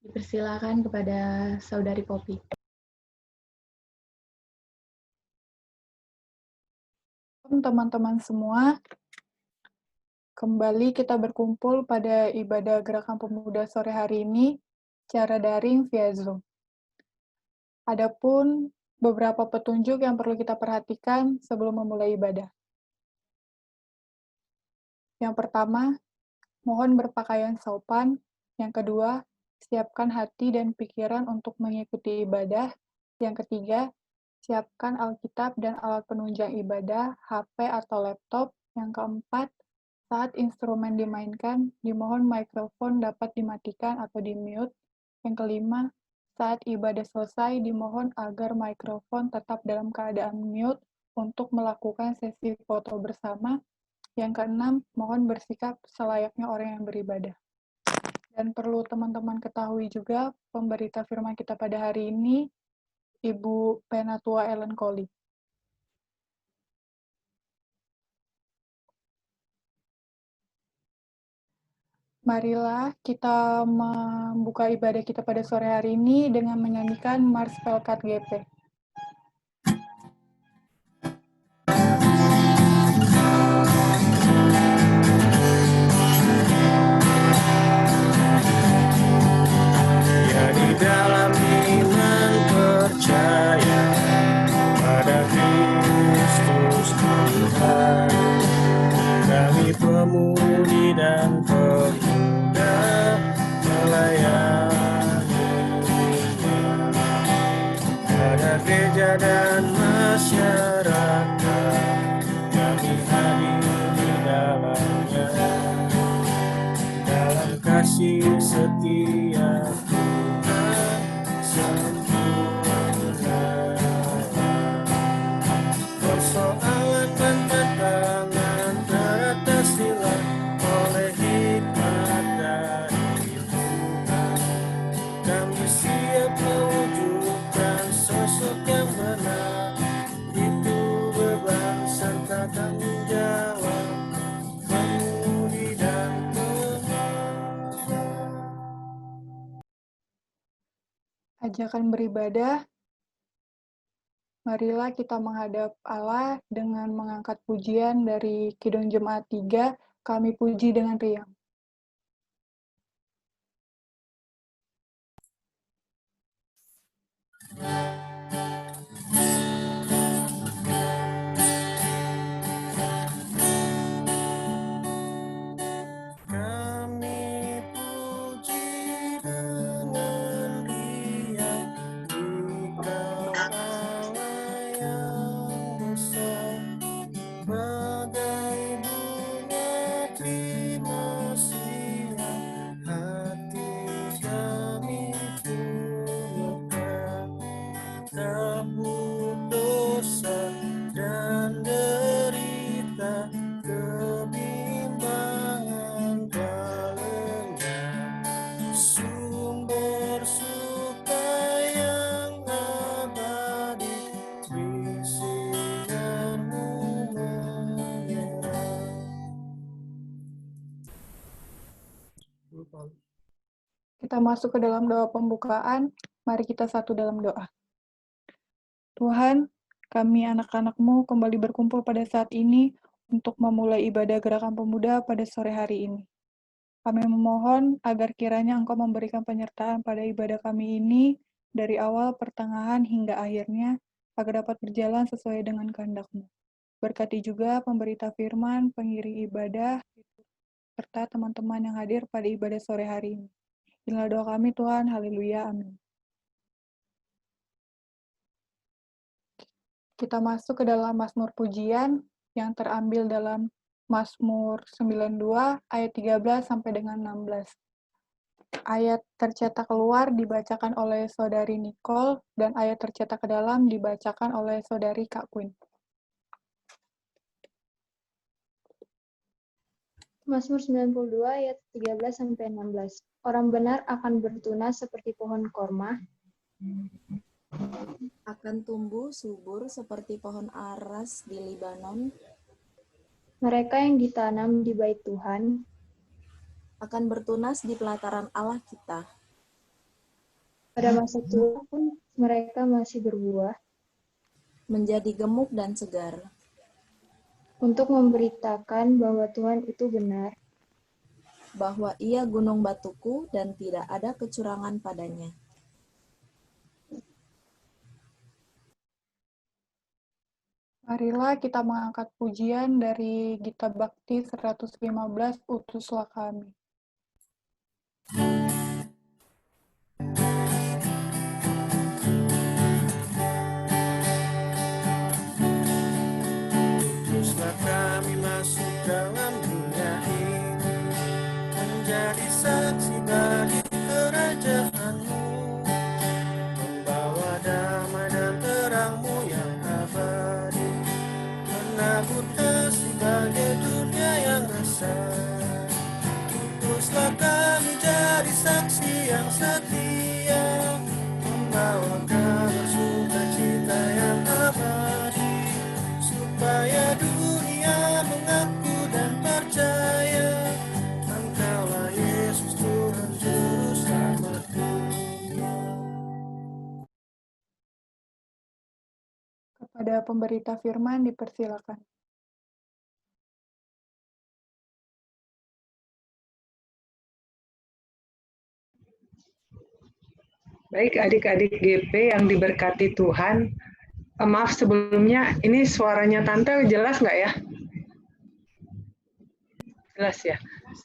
Dipersilakan kepada Saudari Poppy. Teman-teman semua, kembali kita berkumpul pada ibadah Gerakan Pemuda sore hari ini secara daring via Zoom. Adapun beberapa petunjuk yang perlu kita perhatikan sebelum memulai ibadah. Yang pertama, mohon berpakaian sopan. Yang kedua, siapkan hati dan pikiran untuk mengikuti ibadah. Yang ketiga, siapkan Alkitab dan alat penunjang ibadah, HP atau laptop. Yang keempat, saat instrumen dimainkan, dimohon mikrofon dapat dimatikan atau di-mute. Yang kelima, saat ibadah selesai, dimohon agar mikrofon tetap dalam keadaan mute untuk melakukan sesi foto bersama. Yang keenam, mohon bersikap selayaknya orang yang beribadah. Dan perlu teman-teman ketahui juga, pemberita firman kita pada hari ini, Ibu Penatua Ellen Colley. Marilah kita membuka ibadah kita pada sore hari ini dengan menyanyikan Mars Pelkat GP. Ya di dalam iman percaya pada Kristus Tuhan, kami pemudi dan pemuda melayani pada gereja dan masyarakat, kami hadir di dalamnya dalam kasih setia Tuhan sempurna. Persoalan penentangan teratasilah oleh hikmat dari Tuhan. Kami siap mewujudkan sosok yang benar, itu beban serta tanggung jawab pemudi dan Ajakan beribadah, marilah kita menghadap Allah dengan mengangkat pujian dari Kidung Jemaat 3, kami puji dengan riang. kami puji dengan riang, Dikau Allah yang besar, bagai bunga terima siang, hati kami turutkan, kabut dosa dan derita, kebimbangan lenyap, sumber suka yang abadi, sinarmu menyerah. Kita masuk ke dalam doa pembukaan, mari kita satu dalam doa. Tuhan, kami anak-anak-Mu kembali berkumpul pada saat ini untuk memulai ibadah Gerakan Pemuda pada sore hari ini. Kami memohon agar kiranya Engkau memberikan penyertaan pada ibadah kami ini dari awal, pertengahan, hingga akhirnya, agar dapat berjalan sesuai dengan kehendak-Mu. Berkati juga pemberita firman, pengiring ibadah, serta teman-teman yang hadir pada ibadah sore hari ini. Inilah doa kami Tuhan, haleluya, amin. Kita masuk ke dalam Mazmur Pujian yang terambil dalam Mazmur 92 ayat 13 sampai dengan 16. Ayat tercetak keluar dibacakan oleh Saudari Nicole dan ayat tercetak ke dalam dibacakan oleh Saudari Kak Queen. Mazmur 92 ayat 13 sampai 16. Orang benar akan bertunas seperti pohon korma, akan tumbuh subur seperti pohon aras di Libanon, mereka yang ditanam di bait Tuhan akan bertunas di pelataran Allah kita. Pada masa tua pun mereka masih berbuah menjadi gemuk dan segar, untuk memberitakan bahwa Tuhan itu benar, bahwa ia gunung batuku dan tidak ada kecurangan padanya. Marilah kita mengangkat pujian dari Gita Bakti 115, Utuslah Kami. Utuslah kami masuk dalam dunia ini, menjadi saksi bagi kerajaan-Mu, membawa damai dan terang-Mu yang abadi, menabur kasih bagi dunia yang resah. Utuslah kami jadi saksi yang setia, membawa kabar sukacita yang abadi, supaya dunia mengaku dan percaya Engkaulah Yesus Tuhan Juru Selamat dunia. Kepada pemberita firman dipersilakan. Baik adik-adik GP yang diberkati Tuhan, maaf sebelumnya, ini suaranya Tante jelas nggak ya? Jelas ya?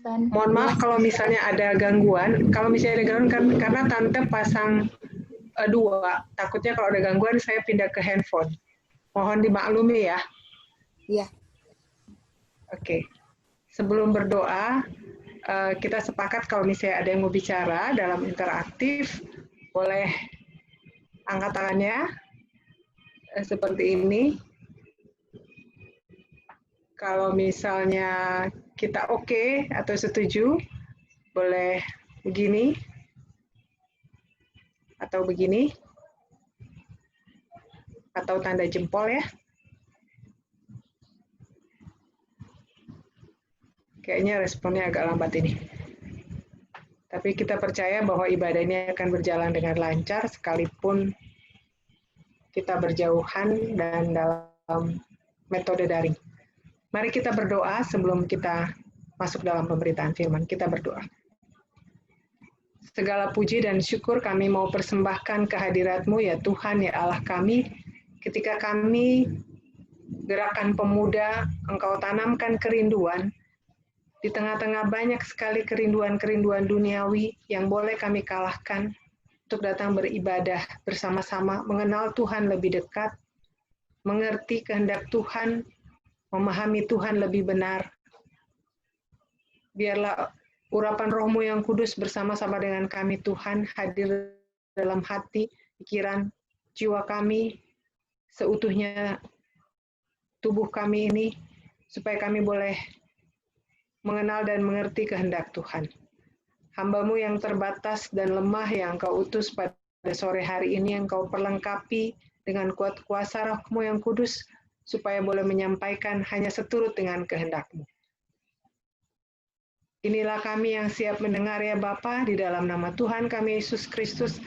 Dan Mohon maaf kalau misalnya ada gangguan, karena Tante pasang dua, takutnya kalau ada gangguan saya pindah ke handphone. Mohon dimaklumi ya. Iya. Oke. Sebelum berdoa, kita sepakat kalau misalnya ada yang mau bicara dalam interaktif, boleh angkat tangannya seperti ini. Kalau misalnya kita oke atau setuju, boleh begini atau begini, atau tanda jempol ya. Kayaknya responnya agak lambat ini. Tapi kita percaya bahwa ibadah ini akan berjalan dengan lancar sekalipun kita berjauhan dan dalam metode daring. Mari kita berdoa sebelum kita masuk dalam pemberitaan firman. Kita berdoa. Segala puji dan syukur kami mau persembahkan kehadirat-Mu ya Tuhan, ya Allah kami. Ketika kami gerakan pemuda, Engkau tanamkan kerinduan. Di tengah-tengah banyak sekali kerinduan-kerinduan duniawi yang boleh kami kalahkan untuk datang beribadah bersama-sama, mengenal Tuhan lebih dekat, mengerti kehendak Tuhan, memahami Tuhan lebih benar. Biarlah urapan Roh-Mu yang kudus bersama-sama dengan kami Tuhan hadir dalam hati, pikiran, jiwa kami, seutuhnya tubuh kami ini, supaya kami boleh mengenal dan mengerti kehendak Tuhan. Hamba-Mu yang terbatas dan lemah yang Engkau utus pada sore hari ini, Engkau perlengkapi dengan kuat kuasa Roh-Mu yang kudus, supaya boleh menyampaikan hanya seturut dengan kehendak-Mu. Inilah kami yang siap mendengar ya Bapa, di dalam nama Tuhan kami Yesus Kristus,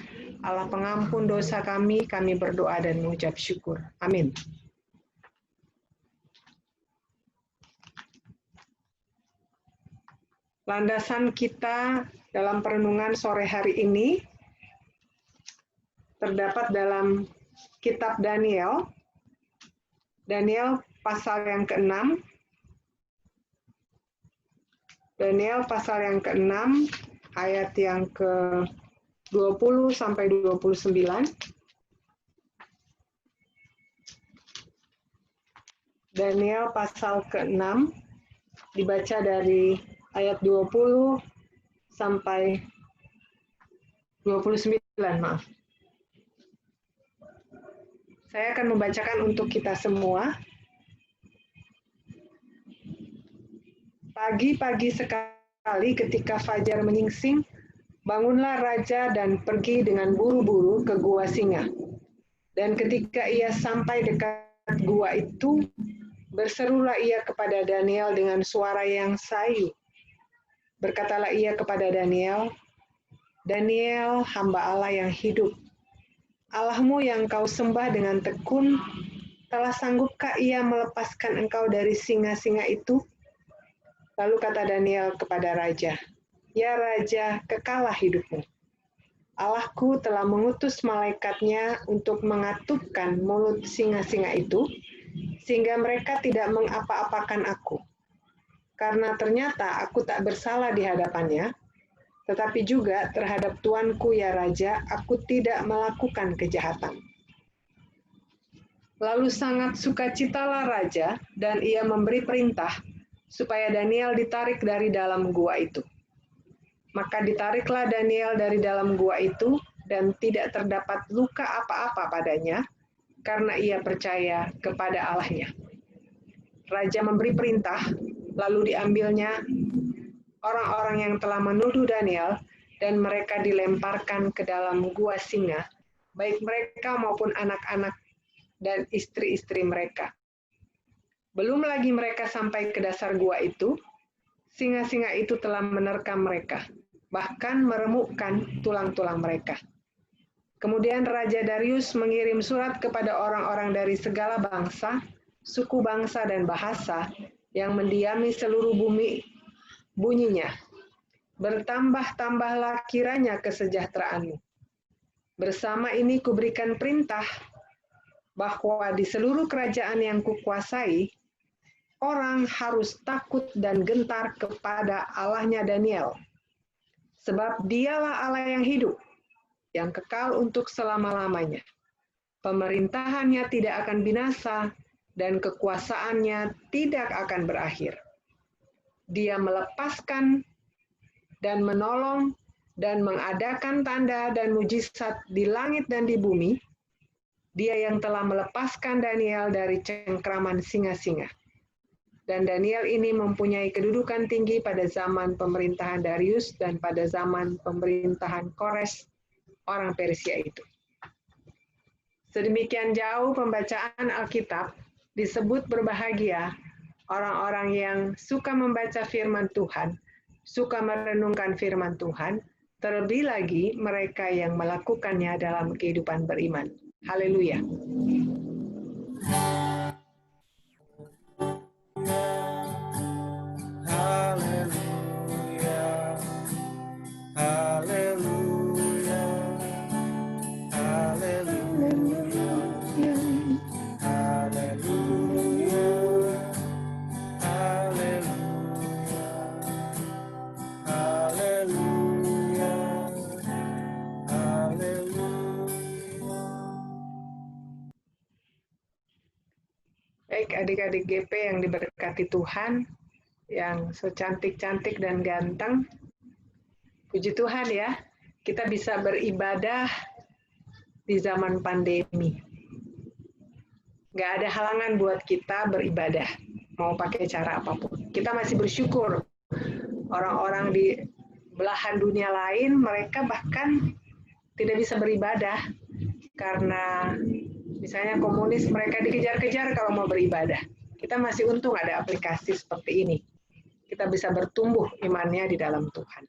Allah pengampun dosa kami berdoa dan mengucap syukur. Amin. Landasan kita dalam perenungan sore hari ini terdapat dalam kitab Daniel. Daniel pasal yang ke-6. Daniel pasal yang ke-6 ayat yang ke-20 sampai 29. Daniel pasal ke-6 dibaca dari ayat 20 sampai 29, maaf. Saya akan membacakan untuk kita semua. Pagi-pagi sekali ketika fajar menyingsing, bangunlah raja dan pergi dengan buru-buru ke gua singa. Dan ketika ia sampai dekat gua itu, berserulah ia kepada Daniel dengan suara yang sayu. Berkatalah ia kepada Daniel, Daniel, hamba Allah yang hidup, Allahmu yang kau sembah dengan tekun, telah sanggupkah ia melepaskan engkau dari singa-singa itu? Lalu kata Daniel kepada raja, ya raja, kekalah hidupmu. Allahku telah mengutus malaikatnya untuk mengatupkan mulut singa-singa itu, sehingga mereka tidak mengapa-apakan aku. Karena ternyata aku tak bersalah di hadapannya, tetapi juga terhadap tuanku ya raja, aku tidak melakukan kejahatan. Lalu sangat sukacitalah raja, dan ia memberi perintah supaya Daniel ditarik dari dalam gua itu. Maka ditariklah Daniel dari dalam gua itu, dan tidak terdapat luka apa-apa padanya, karena ia percaya kepada Allahnya. Raja memberi perintah, lalu diambilnya orang-orang yang telah menuduh Daniel, dan mereka dilemparkan ke dalam gua singa, baik mereka maupun anak-anak dan istri-istri mereka. Belum lagi mereka sampai ke dasar gua itu, singa-singa itu telah menerkam mereka, bahkan meremukkan tulang-tulang mereka. Kemudian Raja Darius mengirim surat kepada orang-orang dari segala bangsa, suku bangsa dan bahasa yang mendiami seluruh bumi, bunyinya, bertambah-tambahlah kiranya kesejahteraanmu. Bersama ini kuberikan perintah bahwa di seluruh kerajaan yang kukuasai, orang harus takut dan gentar kepada Allahnya Daniel. Sebab dialah Allah yang hidup, yang kekal untuk selama-lamanya. Pemerintahannya tidak akan binasa, dan kekuasaannya tidak akan berakhir. Dia melepaskan dan menolong dan mengadakan tanda dan mujizat di langit dan di bumi. Dia yang telah melepaskan Daniel dari cengkraman singa-singa. Dan Daniel ini mempunyai kedudukan tinggi pada zaman pemerintahan Darius dan pada zaman pemerintahan Kores, orang Persia itu. Sedemikian jauh pembacaan Alkitab, disebut berbahagia orang-orang yang suka membaca firman Tuhan, suka merenungkan firman Tuhan, terlebih lagi mereka yang melakukannya dalam kehidupan beriman. Haleluya. Haleluya. Haleluya. Haleluya. Haleluya. Haleluya. Haleluya. Haleluya. Baik adik-adik GP yang diberkati Tuhan, yang so cantik-cantik dan ganteng. Puji Tuhan ya, kita bisa beribadah di zaman pandemi. Nggak ada halangan buat kita beribadah, mau pakai cara apapun. Kita masih bersyukur. Orang-orang di belahan dunia lain, mereka bahkan tidak bisa beribadah, karena misalnya komunis, mereka dikejar-kejar kalau mau beribadah. Kita masih untung ada aplikasi seperti ini. Kita bisa bertumbuh imannya di dalam Tuhan.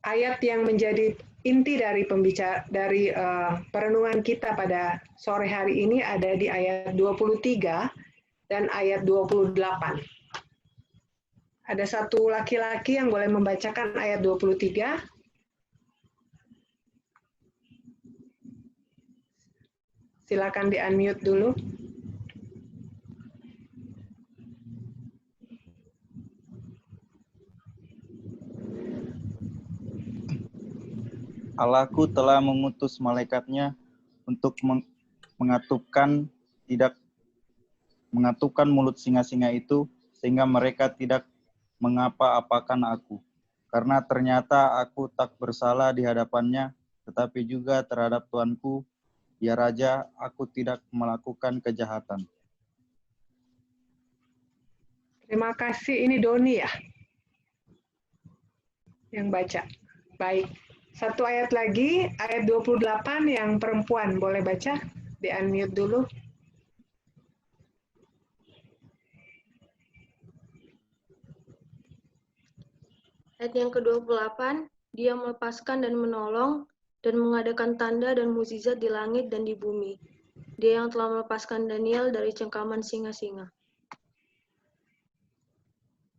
Ayat yang menjadi inti dari perenungan kita pada sore hari ini ada di ayat 23 dan ayat 28. Ada satu laki-laki yang boleh membacakan ayat 23. Silakan di-unmute dulu. Allahku telah mengutus malaikatnya untuk mengatupkan mulut singa-singa itu, sehingga mereka tidak mengapa-apakan aku. Karena ternyata aku tak bersalah di hadapannya, tetapi juga terhadap Tuanku, ya Raja, aku tidak melakukan kejahatan. Terima kasih. Ini Doni ya yang baca. Baik. Satu ayat lagi, ayat 28 yang perempuan. Boleh baca? Di-unmute dulu. Ayat yang ke-28, dia melepaskan dan menolong dan mengadakan tanda dan mukjizat di langit dan di bumi. Dia yang telah melepaskan Daniel dari cengkaman singa-singa.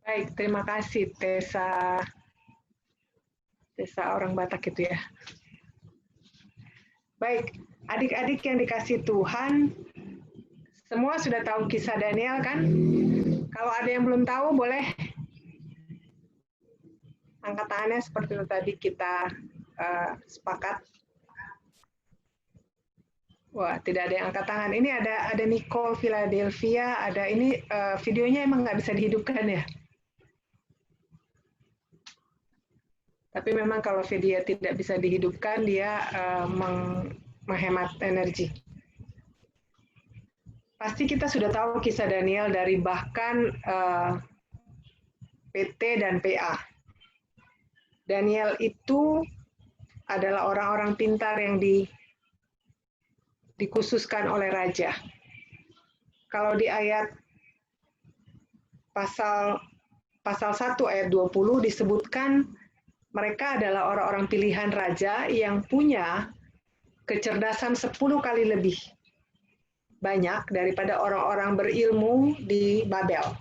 Baik, terima kasih Tessa. Tessa orang Batak itu ya. Baik, adik-adik yang dikasih Tuhan, semua sudah tahu kisah Daniel kan? Kalau ada yang belum tahu, boleh angkat tangannya seperti itu tadi kita sepakat. Wah, tidak ada yang angkat tangan. Ini ada Nicole Philadelphia, ada ini videonya emang nggak bisa dihidupkan ya. Tapi memang kalau video tidak bisa dihidupkan, dia menghemat energi. Pasti kita sudah tahu kisah Daniel dari bahkan PT dan PA. Daniel itu adalah orang-orang pintar yang dikhususkan oleh raja. Kalau di ayat pasal 1 ayat 20 disebutkan mereka adalah orang-orang pilihan raja yang punya kecerdasan 10 kali lebih banyak daripada orang-orang berilmu di Babel.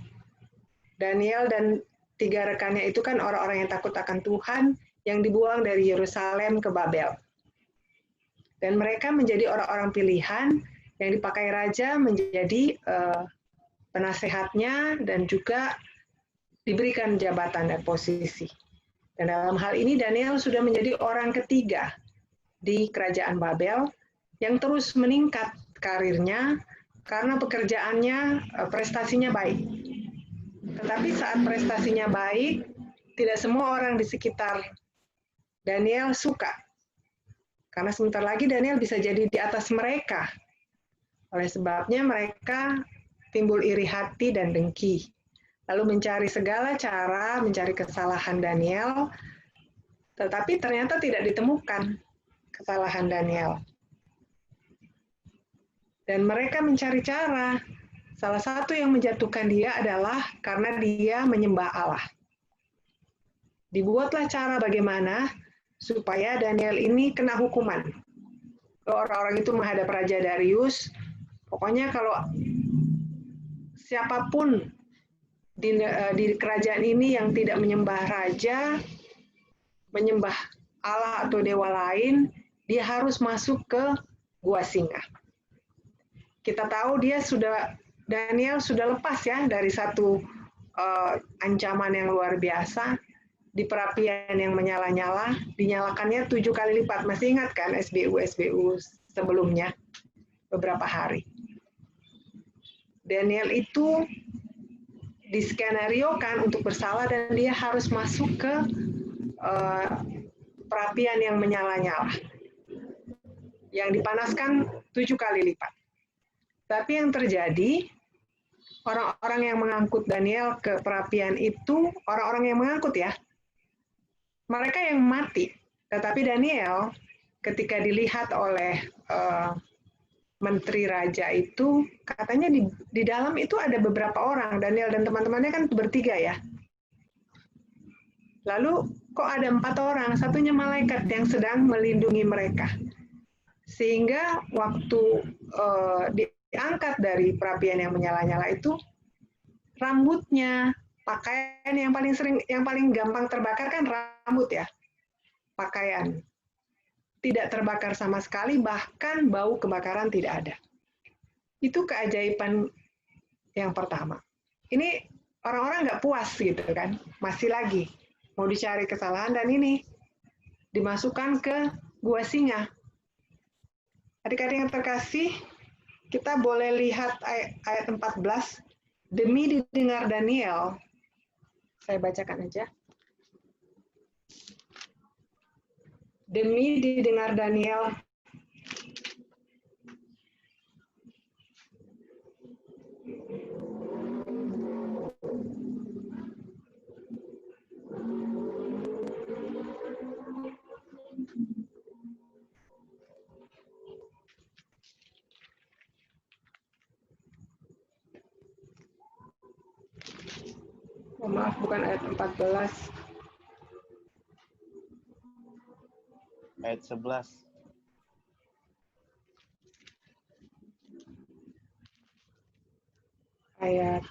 Daniel dan 3 rekannya itu kan orang-orang yang takut akan Tuhan yang dibuang dari Yerusalem ke Babel. Dan mereka menjadi orang-orang pilihan yang dipakai raja menjadi penasehatnya dan juga diberikan jabatan dan posisi. Dan dalam hal ini Daniel sudah menjadi orang ketiga di kerajaan Babel yang terus meningkat karirnya karena pekerjaannya, prestasinya baik. Tetapi saat prestasinya baik, tidak semua orang di sekitar Daniel suka. Karena sebentar lagi Daniel bisa jadi di atas mereka. Oleh sebabnya mereka timbul iri hati dan dengki. Lalu mencari segala cara, mencari kesalahan Daniel, tetapi ternyata tidak ditemukan kesalahan Daniel. Dan mereka mencari cara. Salah satu yang menjatuhkan dia adalah karena dia menyembah Allah. Dibuatlah cara bagaimana supaya Daniel ini kena hukuman. Orang-orang itu menghadap Raja Darius, pokoknya kalau siapapun di kerajaan ini yang tidak menyembah raja, menyembah Allah atau dewa lain, dia harus masuk ke gua singa. Kita tahu Daniel sudah lepas ya dari satu ancaman yang luar biasa, di perapian yang menyala-nyala, dinyalakannya 7 kali lipat. Masih ingat kan SBU sebelumnya, beberapa hari. Daniel itu diskenariokan untuk bersalah dan dia harus masuk ke perapian yang menyala-nyala, yang dipanaskan 7 kali lipat. Tapi yang terjadi, orang-orang yang mengangkut Daniel ke perapian itu, orang-orang yang mengangkut ya, mereka yang mati. Tetapi Daniel, ketika dilihat oleh menteri raja itu, katanya di dalam itu ada beberapa orang, Daniel dan teman-temannya kan bertiga ya. Lalu kok ada 4 orang, satunya malaikat yang sedang melindungi mereka. Sehingga waktu diangkat dari perapian yang menyala-nyala itu, rambutnya, pakaian yang paling gampang terbakar kan rambut ya, pakaian. Tidak terbakar sama sekali, bahkan bau kebakaran tidak ada. Itu keajaiban yang pertama. Ini orang-orang nggak puas gitu kan, masih lagi mau dicari kesalahan dan ini dimasukkan ke gua singa. Adik-adik yang terkasih, kita boleh lihat ayat 14, demi didengar Daniel, saya bacakan aja. Demi didengar Daniel, maaf bukan ayat 14. Ayat 11. Ayat,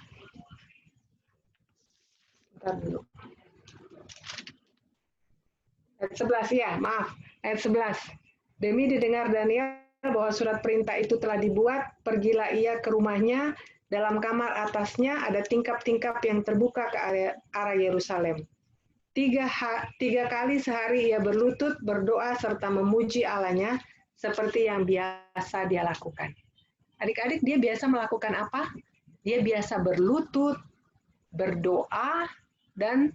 bentar dulu. Ayat 11 ya, maaf. Ayat 11. Demi didengar Daniel bahwa surat perintah itu telah dibuat, pergilah ia ke rumahnya, dalam kamar atasnya ada tingkap-tingkap yang terbuka ke arah Yerusalem. Tiga kali sehari ia berlutut, berdoa, serta memuji Allahnya, seperti yang biasa dia lakukan. Adik-adik, dia biasa melakukan apa? Dia biasa berlutut, berdoa, dan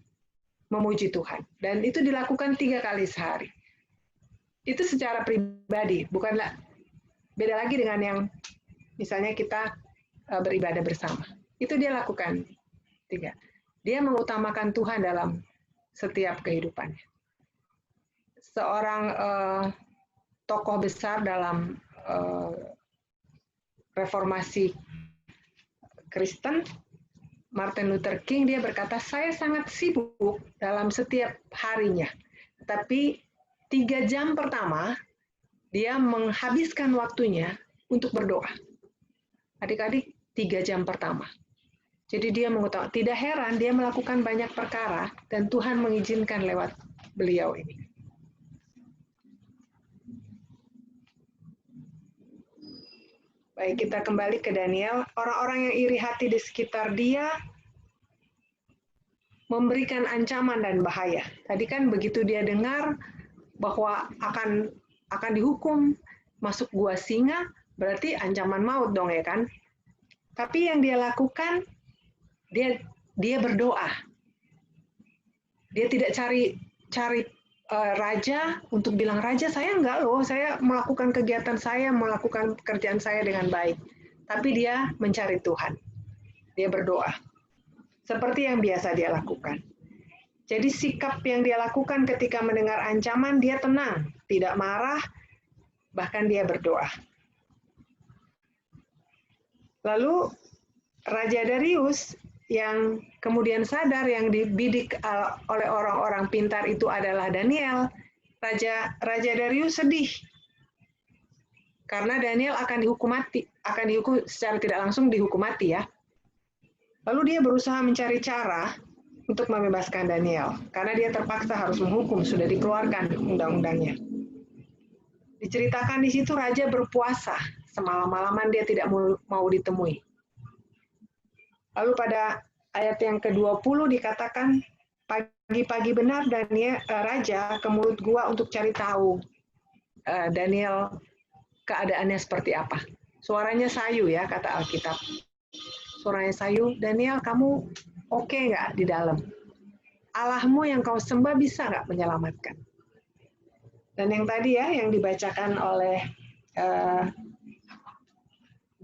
memuji Tuhan. Dan itu dilakukan 3 kali sehari. Itu secara pribadi, bukanlah beda lagi dengan yang misalnya kita beribadah bersama. Itu dia lakukan 3. Dia mengutamakan Tuhan dalam setiap kehidupannya. Seorang tokoh besar dalam reformasi Kristen, Martin Luther King, dia berkata, saya sangat sibuk dalam setiap harinya. Tapi 3 jam pertama, dia menghabiskan waktunya untuk berdoa. Adik-adik, 3 jam pertama. Jadi dia mengutamakan, tidak heran dia melakukan banyak perkara, dan Tuhan mengizinkan lewat beliau ini. Baik, kita kembali ke Daniel. Orang-orang yang iri hati di sekitar dia memberikan ancaman dan bahaya. Tadi kan begitu dia dengar bahwa akan dihukum masuk gua singa, berarti ancaman maut dong ya kan? Tapi yang dia lakukan, dia berdoa. Dia tidak cari raja untuk bilang, raja saya enggak loh, saya melakukan kegiatan saya, melakukan pekerjaan saya dengan baik. Tapi dia mencari Tuhan. Dia berdoa. Seperti yang biasa dia lakukan. Jadi sikap yang dia lakukan ketika mendengar ancaman, dia tenang, tidak marah, bahkan dia berdoa. Lalu Raja Darius yang kemudian sadar yang dibidik oleh orang-orang pintar itu adalah Daniel, Raja Darius sedih karena Daniel akan dihukum secara tidak langsung dihukum mati ya. Lalu dia berusaha mencari cara untuk membebaskan Daniel karena dia terpaksa harus menghukum, sudah dikeluarkan undang-undangnya. Diceritakan di situ raja berpuasa semalam-malaman, dia tidak mau ditemui. Lalu pada ayat yang ke-20 dikatakan, pagi-pagi benar raja ke mulut gua untuk cari tahu Daniel keadaannya seperti apa. Suaranya sayu ya, kata Alkitab. Suaranya sayu, Daniel kamu oke nggak di dalam? Allahmu yang kau sembah bisa nggak menyelamatkan? Dan yang tadi ya, yang dibacakan oleh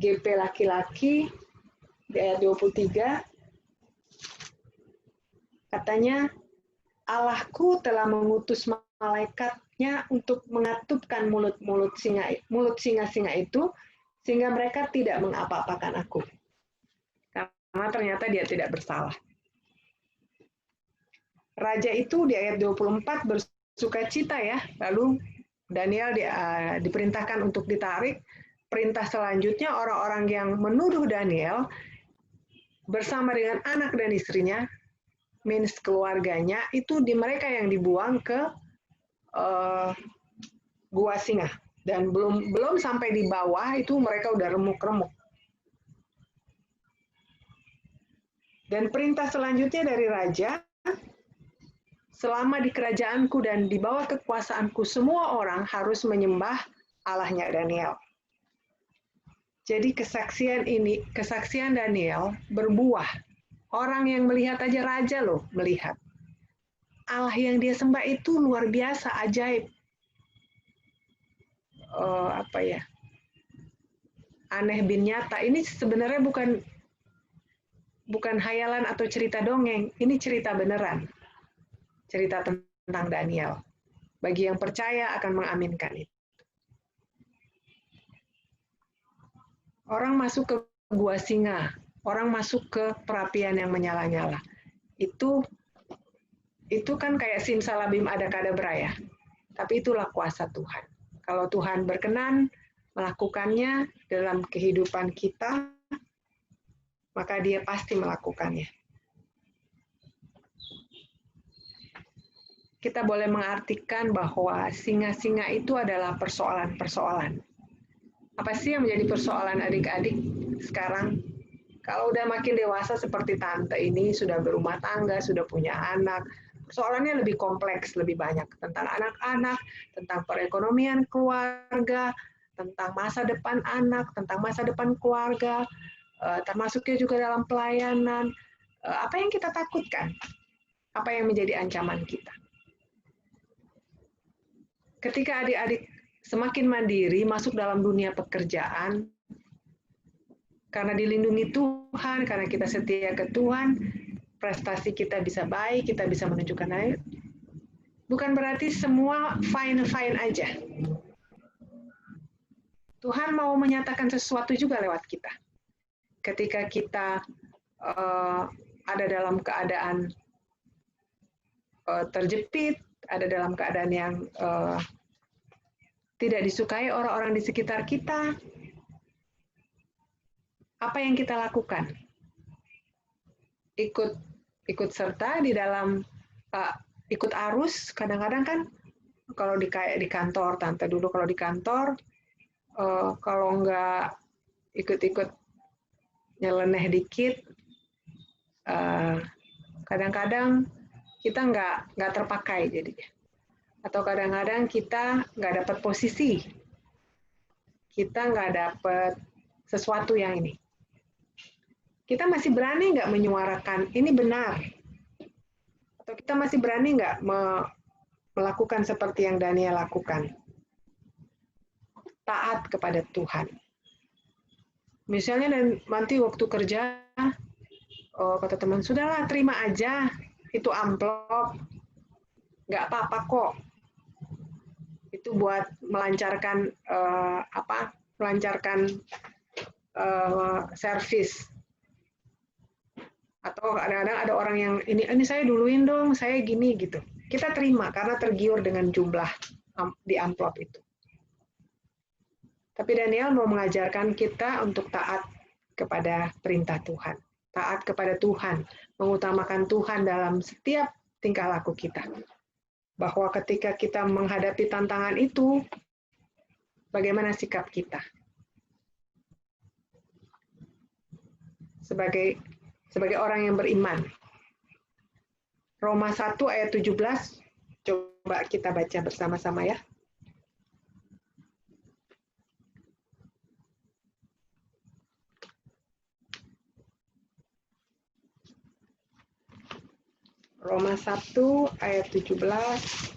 GP laki-laki, di ayat 23, katanya, Allahku telah mengutus malaikatnya untuk mengatupkan mulut singa-singa itu, sehingga mereka tidak mengapa-apakan aku. Karena ternyata dia tidak bersalah. Raja itu di ayat 24 bersukacita ya, lalu Daniel diperintahkan untuk ditarik. Perintah selanjutnya orang-orang yang menuduh Daniel bersama dengan anak dan istrinya, minus keluarganya, itu mereka yang dibuang ke gua singa. Dan belum sampai di bawah, itu mereka udah remuk-remuk. Dan perintah selanjutnya dari raja, selama di kerajaanku dan di bawah kekuasaanku, semua orang harus menyembah Allahnya Daniel. Jadi kesaksian Daniel berbuah. Orang yang melihat aja raja loh, melihat. Allah yang dia sembah itu luar biasa, ajaib. Aneh bin nyata. Ini sebenarnya bukan hayalan atau cerita dongeng. Ini cerita beneran. Cerita tentang Daniel. Bagi yang percaya akan mengaminkan itu. Orang masuk ke gua singa, orang masuk ke perapian yang menyala-nyala. Itu kan kayak simsalabim adakadabra ya. Tapi itulah kuasa Tuhan. Kalau Tuhan berkenan melakukannya dalam kehidupan kita, maka Dia pasti melakukannya. Kita boleh mengartikan bahwa singa-singa itu adalah persoalan-persoalan. Apa sih yang menjadi persoalan adik-adik sekarang? Kalau udah makin dewasa seperti tante ini, sudah berumah tangga, sudah punya anak, persoalannya lebih kompleks, lebih banyak tentang anak-anak, tentang perekonomian keluarga, tentang masa depan anak, tentang masa depan keluarga, termasuknya juga dalam pelayanan. Apa yang kita takutkan? Apa yang menjadi ancaman kita? Ketika adik-adik semakin mandiri masuk dalam dunia pekerjaan, karena dilindungi Tuhan, karena kita setia ke Tuhan, prestasi kita bisa baik, kita bisa menunjukkan baik. Bukan berarti semua fine-fine aja. Tuhan mau menyatakan sesuatu juga lewat kita. Ketika kita ada dalam keadaan terjepit, ada dalam keadaan yang tidak disukai orang-orang di sekitar kita, apa yang kita lakukan? Ikut serta di dalam ikut arus. Kadang-kadang kan kalau di kantor, tante dulu kalau di kantor, kalau nggak ikut-ikut nyeleneh dikit, kadang-kadang kita nggak terpakai jadinya. Atau kadang-kadang kita nggak dapat posisi, kita nggak dapat sesuatu yang ini. Kita masih berani nggak menyuarakan ini benar? Atau kita masih berani nggak melakukan seperti yang Daniel lakukan? Taat kepada Tuhan. Misalnya nanti waktu kerja, kata teman, sudahlah terima aja, itu amplop, nggak apa-apa kok. Itu buat melancarkan servis. Atau kadang-kadang ada orang yang ini saya duluin dong, saya gini gitu. Kita terima karena tergiur dengan jumlah di amplop itu. Tapi Daniel mau mengajarkan kita untuk taat kepada perintah Tuhan. Taat kepada Tuhan, mengutamakan Tuhan dalam setiap tingkah laku kita. Bahwa ketika kita menghadapi tantangan itu, bagaimana sikap kita? Sebagai orang yang beriman. Roma 1 ayat 17, coba kita baca bersama-sama ya. Roma 1 ayat 17.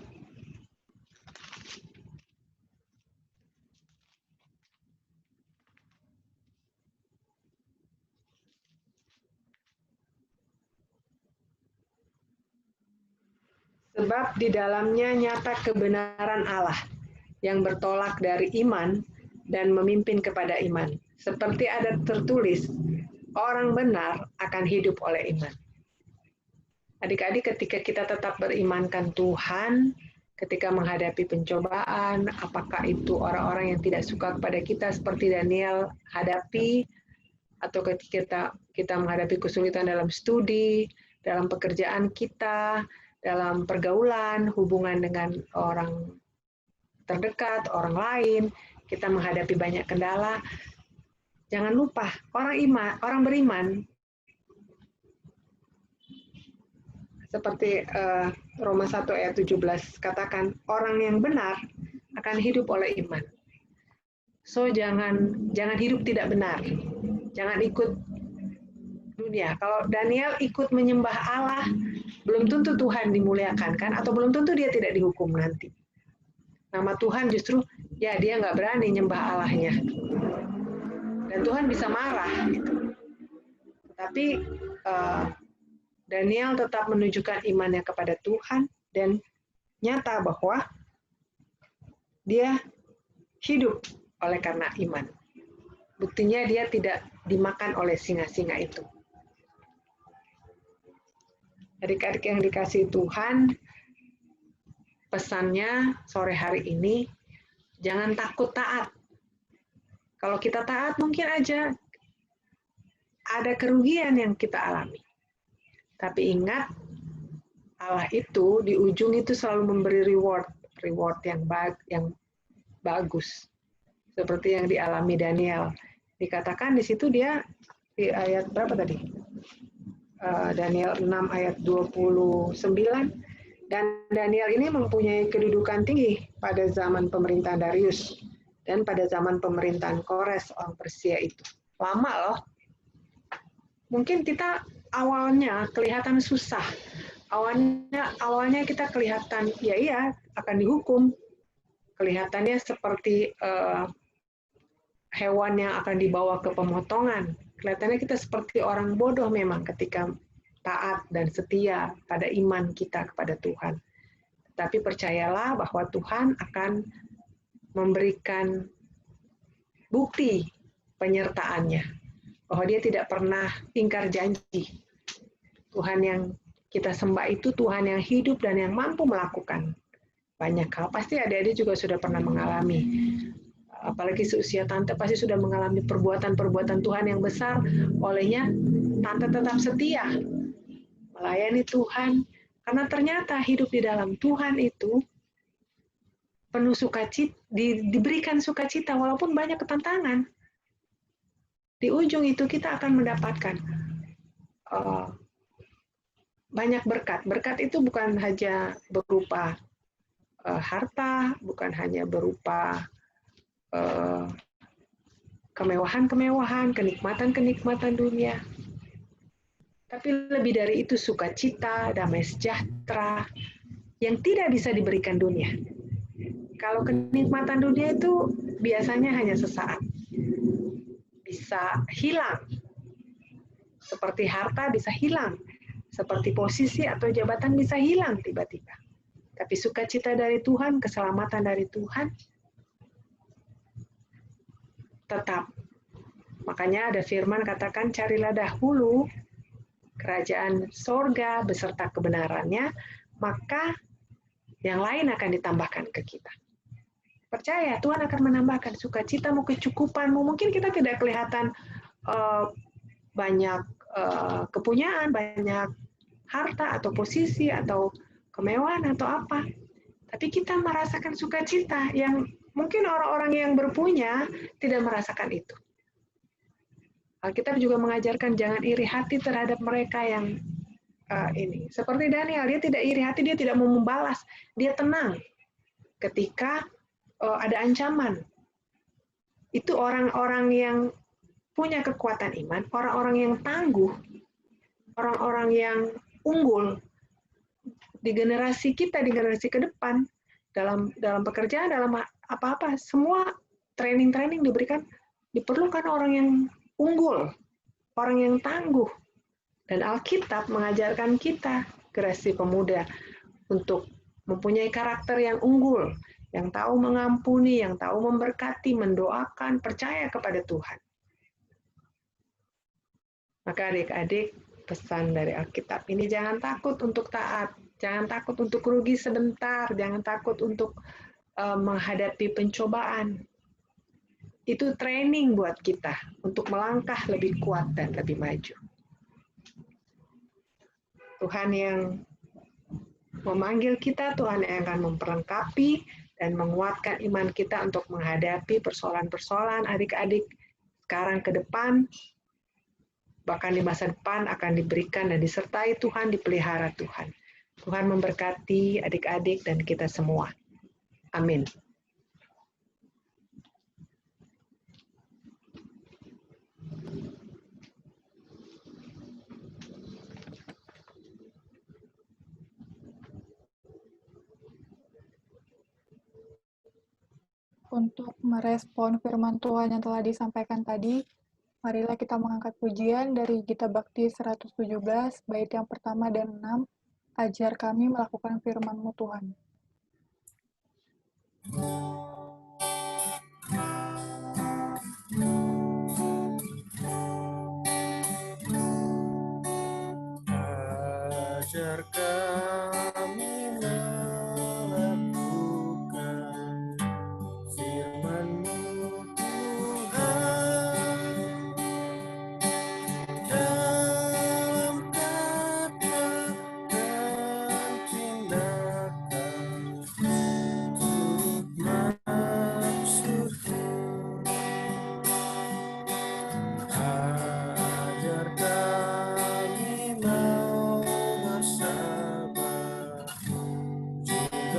Sebab di dalamnya nyata kebenaran Allah yang bertolak dari iman dan memimpin kepada iman. Seperti ada tertulis, orang benar akan hidup oleh iman. Adik-adik, ketika kita tetap berimankan Tuhan, ketika menghadapi pencobaan, apakah itu orang-orang yang tidak suka kepada kita seperti Daniel hadapi, atau ketika kita menghadapi kesulitan dalam studi, dalam pekerjaan kita, dalam pergaulan, hubungan dengan orang terdekat, orang lain, kita menghadapi banyak kendala. Jangan lupa, orang beriman, seperti Roma 1 ayat 17 katakan, orang yang benar akan hidup oleh iman. So jangan hidup tidak benar. Jangan ikut dunia. Kalau Daniel ikut menyembah Allah, belum tentu Tuhan dimuliakan kan, atau belum tentu dia tidak dihukum nanti. Nama Tuhan justru ya dia nggak berani nyembah Allahnya. Dan Tuhan bisa marah gitu. Tapi Daniel tetap menunjukkan imannya kepada Tuhan dan nyata bahwa dia hidup oleh karena iman. Buktinya dia tidak dimakan oleh singa-singa itu. Adik-adik yang dikasihi Tuhan, pesannya sore hari ini, jangan takut taat. Kalau kita taat mungkin aja ada kerugian yang kita alami. Tapi ingat, Allah itu di ujung itu selalu memberi reward yang bagus. Seperti yang dialami Daniel. Dikatakan di situ dia di ayat berapa tadi? Daniel 6 ayat 29. Dan Daniel ini mempunyai kedudukan tinggi pada zaman pemerintahan Darius dan pada zaman pemerintahan Kores orang Persia itu. Lama loh. Mungkin kita awalnya kelihatan susah. Awalnya kita kelihatan ya akan dihukum. Kelihatannya seperti hewan yang akan dibawa ke pemotongan. Kelihatannya kita seperti orang bodoh memang ketika taat dan setia pada iman kita kepada Tuhan. Tapi percayalah bahwa Tuhan akan memberikan bukti penyertaannya. Bahwa dia tidak pernah ingkar janji. Tuhan yang kita sembah itu Tuhan yang hidup dan yang mampu melakukan banyak hal. Pasti adik-adik juga sudah pernah mengalami. Apalagi seusia tante pasti sudah mengalami perbuatan-perbuatan Tuhan yang besar. Olehnya tante tetap setia melayani Tuhan, karena ternyata hidup di dalam Tuhan itu penuh sukacita, diberikan sukacita walaupun banyak ketantangan. Di ujung itu kita akan mendapatkan banyak berkat. Berkat itu bukan hanya berupa harta, bukan hanya berupa kemewahan-kemewahan, kenikmatan-kenikmatan dunia. Tapi lebih dari itu sukacita, damai sejahtera yang tidak bisa diberikan dunia. Kalau kenikmatan dunia itu biasanya hanya sesaat. Bisa hilang. Seperti harta bisa hilang. Seperti posisi atau jabatan bisa hilang tiba-tiba. Tapi sukacita dari Tuhan, keselamatan dari Tuhan, tetap. Makanya ada firman katakan, carilah dahulu kerajaan sorga beserta kebenarannya, maka yang lain akan ditambahkan ke kita. Percaya, Tuhan akan menambahkan sukacitamu, kecukupanmu. Mungkin kita tidak kelihatan banyak kepunyaan, banyak harta atau posisi atau kemewahan atau apa. Tapi kita merasakan sukacita yang mungkin orang-orang yang berpunya tidak merasakan itu. Alkitab juga mengajarkan jangan iri hati terhadap mereka yang ini. Seperti Daniel, dia tidak iri hati, dia tidak mau membalas. Dia tenang ketika ada ancaman. Itu orang-orang yang punya kekuatan iman, orang-orang yang tangguh, orang-orang yang unggul di generasi kita, di generasi ke depan, dalam pekerjaan, dalam apa-apa, semua training-training diberikan, diperlukan orang yang unggul, orang yang tangguh. Dan Alkitab mengajarkan kita, generasi pemuda, untuk mempunyai karakter yang unggul, yang tahu mengampuni, yang tahu memberkati, mendoakan, percaya kepada Tuhan. Maka adik-adik, pesan dari Alkitab ini jangan takut untuk taat, jangan takut untuk rugi sebentar, jangan takut untuk menghadapi pencobaan. Itu training buat kita untuk melangkah lebih kuat dan lebih maju. Tuhan yang memanggil kita, Tuhan yang akan memperlengkapi dan menguatkan iman kita untuk menghadapi persoalan-persoalan adik-adik sekarang ke depan, bahkan di masa depan akan diberikan dan disertai Tuhan, dipelihara Tuhan. Tuhan memberkati adik-adik dan kita semua. Amin. Untuk merespon firman Tuhan yang telah disampaikan tadi, marilah kita mengangkat pujian dari Gita Bakti 117, bait yang pertama dan 6, ajar kami melakukan firman-Mu Tuhan. Ajar kami melakukan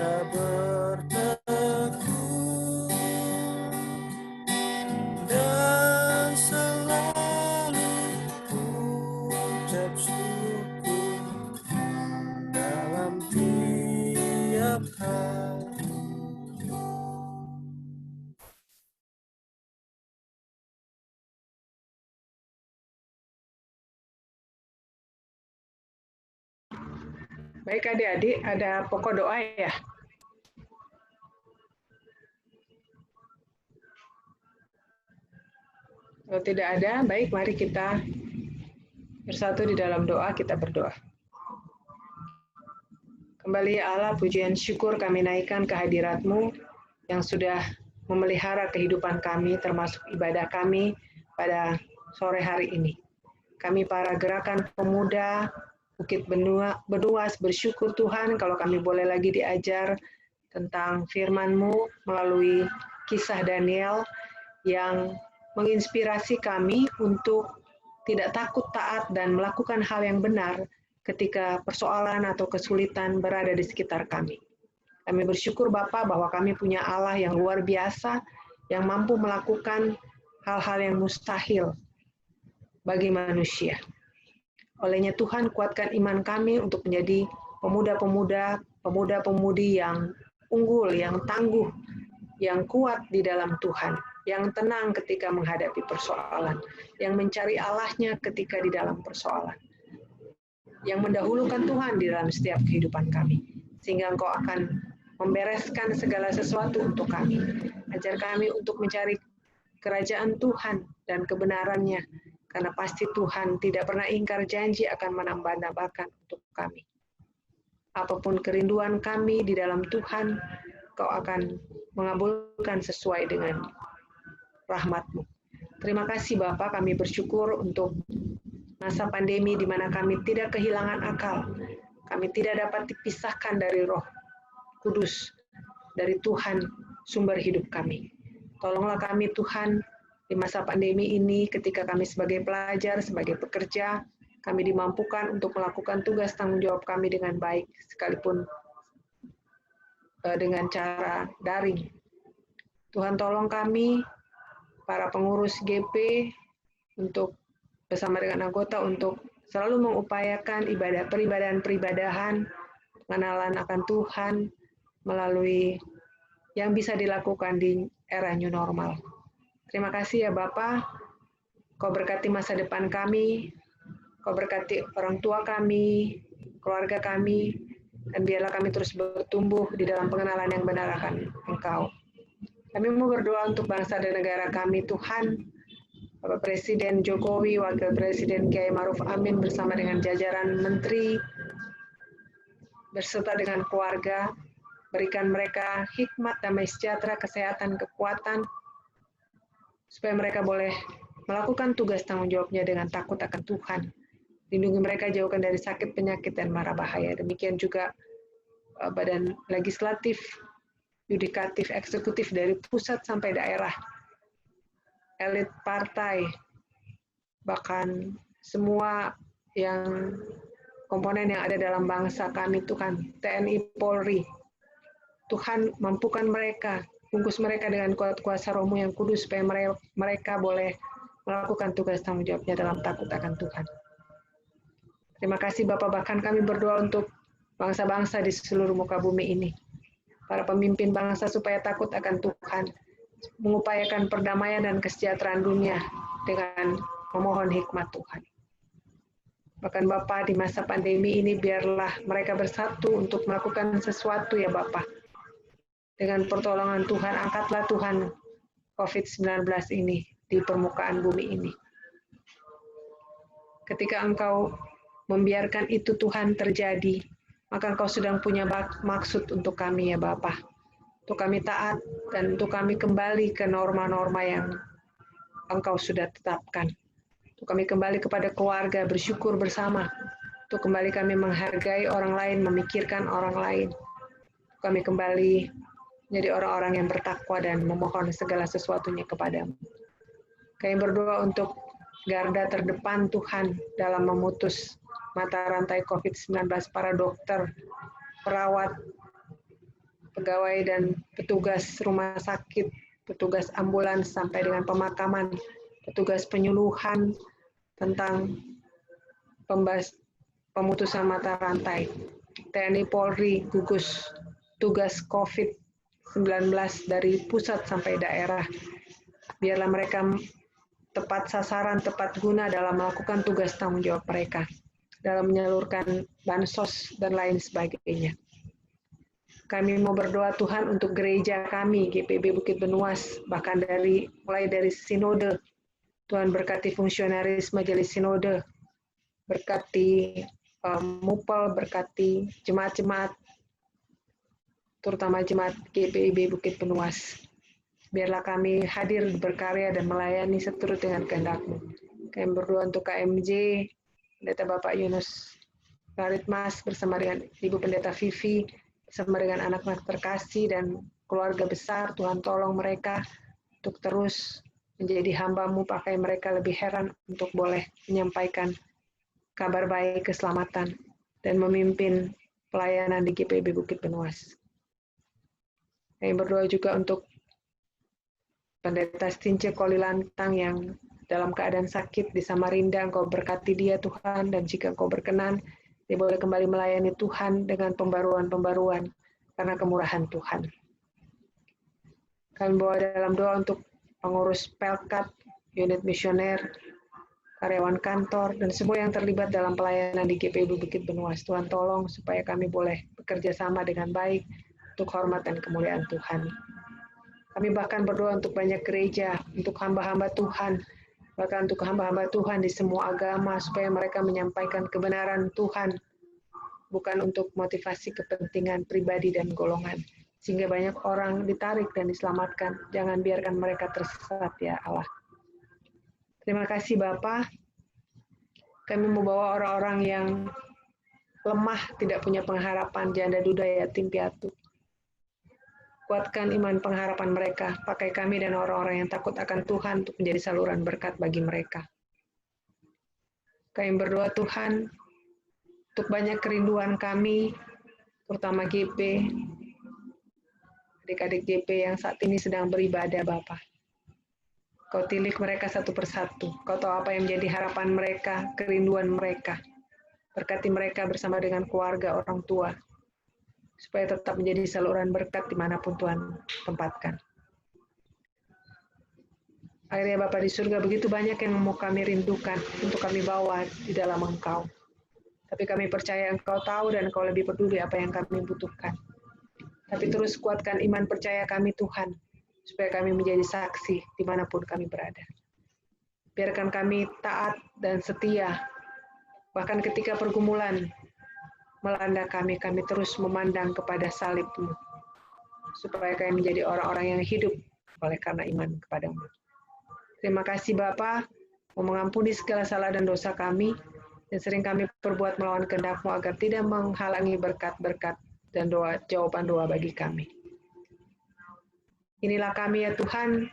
kita berteduh dan selalu ucap syukur dalam tiap hari. Baik adik-adik, ada pokok doa ya? Kalau tidak ada, baik mari kita bersatu di dalam doa, kita berdoa. Kembali ya Allah, pujian syukur kami naikkan kehadirat-Mu yang sudah memelihara kehidupan kami, termasuk ibadah kami pada sore hari ini. Kami para gerakan pemuda Bukit Benuas bersyukur Tuhan kalau kami boleh lagi diajar tentang firman-Mu melalui kisah Daniel yang menginspirasi kami untuk tidak takut taat dan melakukan hal yang benar ketika persoalan atau kesulitan berada di sekitar kami. Kami bersyukur Bapa bahwa kami punya Allah yang luar biasa yang mampu melakukan hal-hal yang mustahil bagi manusia. Olehnya Tuhan kuatkan iman kami untuk menjadi pemuda-pemuda, pemuda-pemudi yang unggul, yang tangguh, yang kuat di dalam Tuhan, yang tenang ketika menghadapi persoalan, yang mencari Allah-Nya ketika di dalam persoalan, yang mendahulukan Tuhan di dalam setiap kehidupan kami, sehingga Engkau akan membereskan segala sesuatu untuk kami. Ajar kami untuk mencari kerajaan Tuhan dan kebenaran-Nya, karena pasti Tuhan tidak pernah ingkar janji akan menambah-nambahkan untuk kami. Apapun kerinduan kami di dalam Tuhan, Kau akan mengabulkan sesuai dengan rahmat-Mu. Terima kasih Bapa, kami bersyukur untuk masa pandemi di mana kami tidak kehilangan akal. Kami tidak dapat dipisahkan dari Roh Kudus, dari Tuhan, sumber hidup kami. Tolonglah kami Tuhan, di masa pandemi ini, ketika kami sebagai pelajar, sebagai pekerja, kami dimampukan untuk melakukan tugas tanggung jawab kami dengan baik, sekalipun dengan cara daring. Tuhan tolong kami, para pengurus GP, untuk bersama dengan anggota untuk selalu mengupayakan peribadahan, pengenalan akan Tuhan, melalui yang bisa dilakukan di era new normal. Terima kasih ya Bapa, Kau berkati masa depan kami, Kau berkati orang tua kami, keluarga kami, dan biarlah kami terus bertumbuh di dalam pengenalan yang benar akan Engkau. Kami mau berdoa untuk bangsa dan negara kami, Tuhan, Bapak Presiden Jokowi, Wakil Presiden Kiai Maruf Amin bersama dengan jajaran menteri, berserta dengan keluarga, berikan mereka hikmat, damai sejahtera, kesehatan, kekuatan, supaya mereka boleh melakukan tugas tanggung jawabnya dengan takut akan Tuhan. Lindungi mereka, jauhkan dari sakit, penyakit, dan mara bahaya. Demikian juga badan legislatif, yudikatif, eksekutif dari pusat sampai daerah, elit partai, bahkan semua yang komponen yang ada dalam bangsa kami Tuhan, TNI, Polri. Tuhan mampukan mereka, bungkus mereka dengan kuat kuasa Roh-Mu yang kudus, supaya mereka boleh melakukan tugas tanggung jawabnya dalam takut akan Tuhan. Terima kasih Bapak, bahkan kami berdoa untuk bangsa-bangsa di seluruh muka bumi ini. Para pemimpin bangsa supaya takut akan Tuhan, mengupayakan perdamaian dan kesejahteraan dunia dengan memohon hikmat Tuhan. Bahkan Bapak, di masa pandemi ini biarlah mereka bersatu untuk melakukan sesuatu ya Bapak. Dengan pertolongan Tuhan, angkatlah Tuhan COVID-19 ini di permukaan bumi ini. Ketika Engkau membiarkan itu Tuhan terjadi, maka Engkau sedang punya maksud untuk kami ya Bapa. Untuk kami taat dan untuk kami kembali ke norma-norma yang Engkau sudah tetapkan. Untuk kami kembali kepada keluarga, bersyukur bersama. Untuk kembali kami menghargai orang lain, memikirkan orang lain. Untuk kami kembali menjadi orang-orang yang bertakwa dan memohon segala sesuatunya kepadamu. Kami berdoa untuk garda terdepan Tuhan dalam memutus mata rantai COVID-19, para dokter, perawat, pegawai dan petugas rumah sakit, petugas ambulans sampai dengan pemakaman, petugas penyuluhan tentang pemutusan mata rantai, TNI Polri, gugus tugas COVID-19 dari pusat sampai daerah. Biarlah mereka tepat sasaran, tepat guna dalam melakukan tugas tanggung jawab mereka, dalam menyalurkan bansos dan lain sebagainya. Kami mau berdoa Tuhan untuk gereja kami, GPIB Bukit Benuas, bahkan mulai dari sinode. Tuhan berkati fungsionaris majelis sinode, berkati MUPEL, berkati jemaat-jemaat, terutama jemaat GPIB Bukit Benuas. Biarlah kami hadir berkarya dan melayani seturut dengan kehendak-Mu. Kami berdoa untuk KMJ, Pendeta Bapak Yunus Garitmas bersama dengan Ibu Pendeta Vivi, bersama dengan anak-anak terkasih dan keluarga besar. Tuhan tolong mereka untuk terus menjadi hamba-Mu, pakai mereka lebih heran untuk boleh menyampaikan kabar baik keselamatan dan memimpin pelayanan di GPIB Bukit Benuas. Kami berdoa juga untuk Pendeta Stince Kolilantang yang dalam keadaan sakit di Samarinda. Engkau berkati dia Tuhan, dan jika Engkau berkenan, dia boleh kembali melayani Tuhan dengan pembaruan-pembaruan karena kemurahan Tuhan. Kami bawa dalam doa untuk pengurus Pelkat, unit misioner, karyawan kantor, dan semua yang terlibat dalam pelayanan di GPIB Bukit Benuas. Tuhan tolong supaya kami boleh bekerja sama dengan baik untuk hormat dan kemuliaan Tuhan. Kami bahkan berdoa untuk banyak gereja, untuk hamba-hamba Tuhan, bahkan untuk hamba-hamba Tuhan di semua agama, supaya mereka menyampaikan kebenaran Tuhan, bukan untuk motivasi kepentingan pribadi dan golongan, sehingga banyak orang ditarik dan diselamatkan. Jangan biarkan mereka tersesat, ya Allah. Terima kasih Bapa. Kami membawa orang-orang yang lemah, tidak punya pengharapan, janda duda, yatim piatu. Kuatkan iman pengharapan mereka, pakai kami dan orang-orang yang takut akan Tuhan untuk menjadi saluran berkat bagi mereka. Kami berdoa Tuhan, untuk banyak kerinduan kami, terutama GP, adik-adik GP yang saat ini sedang beribadah Bapa. Kau tilik mereka satu persatu, Kau tahu apa yang menjadi harapan mereka, kerinduan mereka. Berkati mereka bersama dengan keluarga, orang tua, supaya tetap menjadi saluran berkat dimanapun Tuhan tempatkan. Akhirnya Bapa di surga, begitu banyak yang mau kami rindukan untuk kami bawa di dalam Engkau. Tapi kami percaya Engkau tahu dan Engkau lebih peduli apa yang kami butuhkan. Tapi terus kuatkan iman percaya kami Tuhan, supaya kami menjadi saksi dimanapun kami berada. Biarkan kami taat dan setia, bahkan ketika pergumulan melanda kami terus memandang kepada salib-Mu, supaya kami menjadi orang-orang yang hidup oleh karena iman kepada-Mu. Terima kasih Bapa, mau mengampuni segala salah dan dosa kami, dan sering kami perbuat melawan kehendak-Mu agar tidak menghalangi berkat-berkat dan jawaban doa bagi kami. Inilah kami ya Tuhan,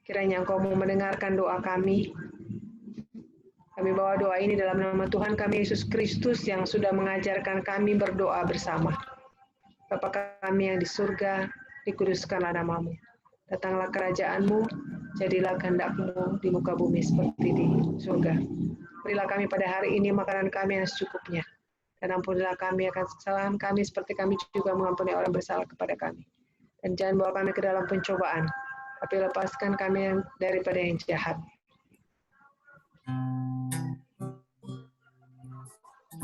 kiranya Engkau mau mendengarkan doa kami. Kami bawa doa ini dalam nama Tuhan kami Yesus Kristus yang sudah mengajarkan kami berdoa bersama. Bapa kami yang di surga, dikuduskanlah nama-Mu. Datanglah kerajaan-Mu, jadilah kehendak-Mu di muka bumi seperti di surga. Berilah kami pada hari ini makanan kami yang secukupnya. Dan ampunilah kami akan kesalahan kami seperti kami juga mengampuni orang bersalah kepada kami. Dan jangan bawa kami ke dalam pencobaan, tapi lepaskan kami daripada yang jahat.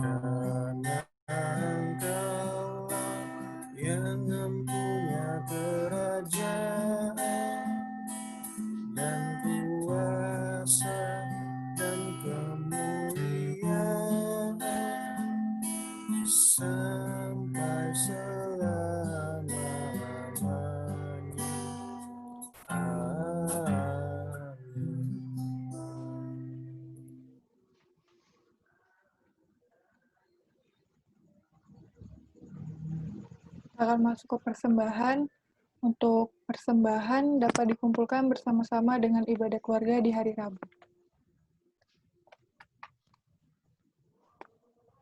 Karena Engkaulah yang mempunyai kerajaan dan kuasa dan kemuliaan sampai selama-lamanya. Amin. Akan masuk ke persembahan. Untuk persembahan dapat dikumpulkan bersama-sama dengan ibadah keluarga di hari Rabu.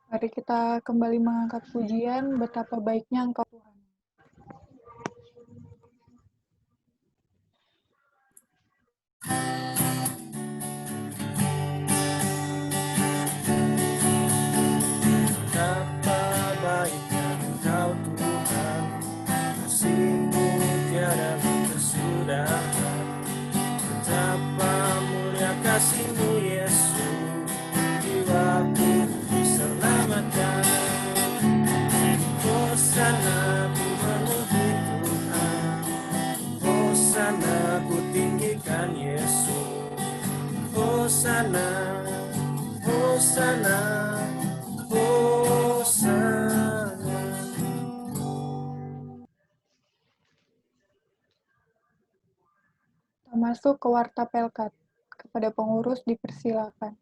Mari kita kembali mengangkat pujian, betapa baiknya Engkau Tuhan. Hosana ku memuji Tuhan, Hosana ku tinggikan Yesus. Hosana, Hosana, Hosana. Masuk ke Warta Pelkat. Kepada pengurus dipersilakan.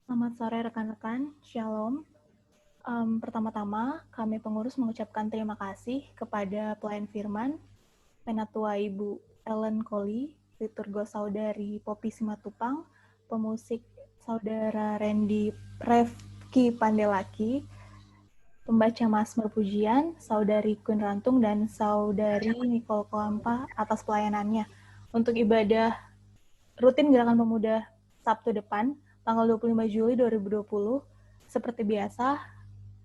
Selamat sore rekan-rekan, Shalom. Pertama-tama, kami pengurus mengucapkan terima kasih kepada pelayan firman, Penatua Ibu Ellen Colley, liturgos Saudari Poppy Simatupang, pemusik Saudara Randy Refki Pandelaki, pembaca Mazmur Pujian, Saudari Kun Rantung, dan Saudari Nicole Koampa atas pelayanannya. Untuk ibadah rutin Gerakan Pemuda Sabtu depan, tanggal 25 Juli 2020, seperti biasa,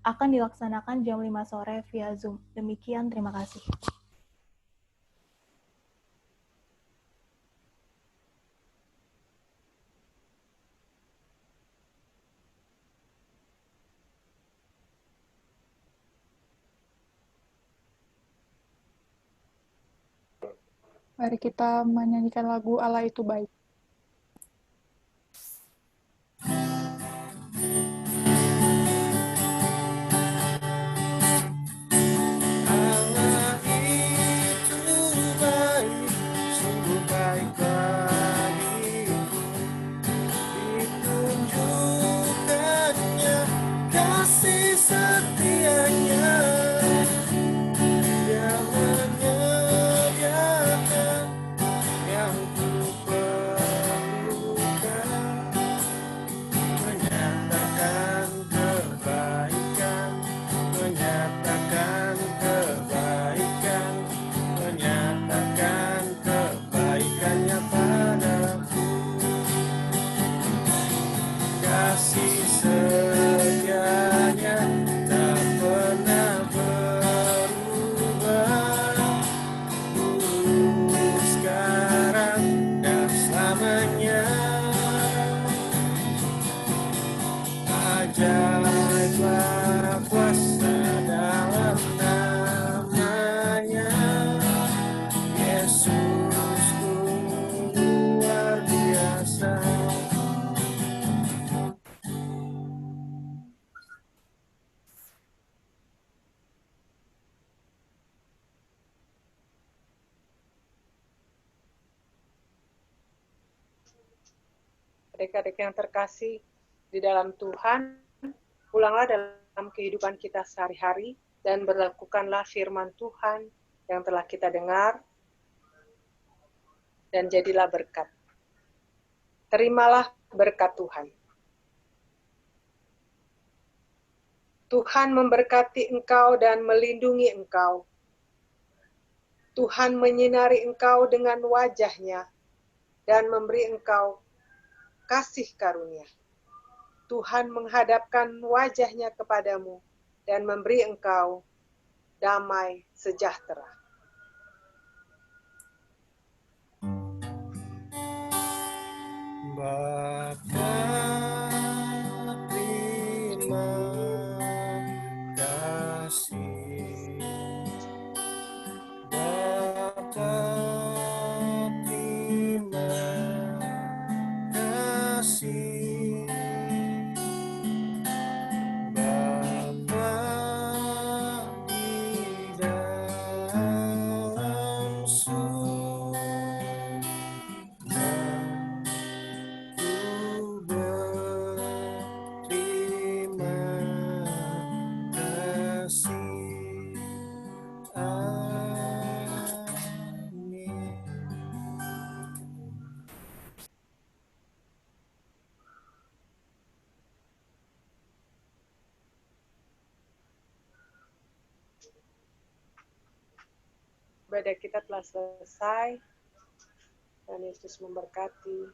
akan dilaksanakan jam 5 sore via Zoom. Demikian, terima kasih. Mari kita menyanyikan lagu Allah itu baik. Allah itu baik, sungguh baik bagiku. Ditunjukkannya kasih setianya, Dia menyediakan yang ku perlukan, menyatakan kebaikan, menyatakan kebaikan, menyatakan kebaikannya padaku. Kasih setianya tak pernah berubah, dulu, sekarang, dan selamanya. Ajaiblah kuasa dalam namanya, Yesus luar biasa. Adik-adik yang terkasih di dalam Tuhan, pulanglah dalam kehidupan kita sehari-hari dan berlakukanlah firman Tuhan yang telah kita dengar dan jadilah berkat. Terimalah berkat Tuhan. Tuhan memberkati engkau dan melindungi engkau. Tuhan menyinari engkau dengan wajah-Nya dan memberi engkau kasih karunia. Tuhan menghadapkan wajah-Nya kepadamu dan memberi engkau damai sejahtera. Bapa, terima kasih. Bapa, terima kasih. Bapa di dalam surga, ku berterima kasih. Amin. Ibadah kita telah selesai. Dan Yesus memberkati.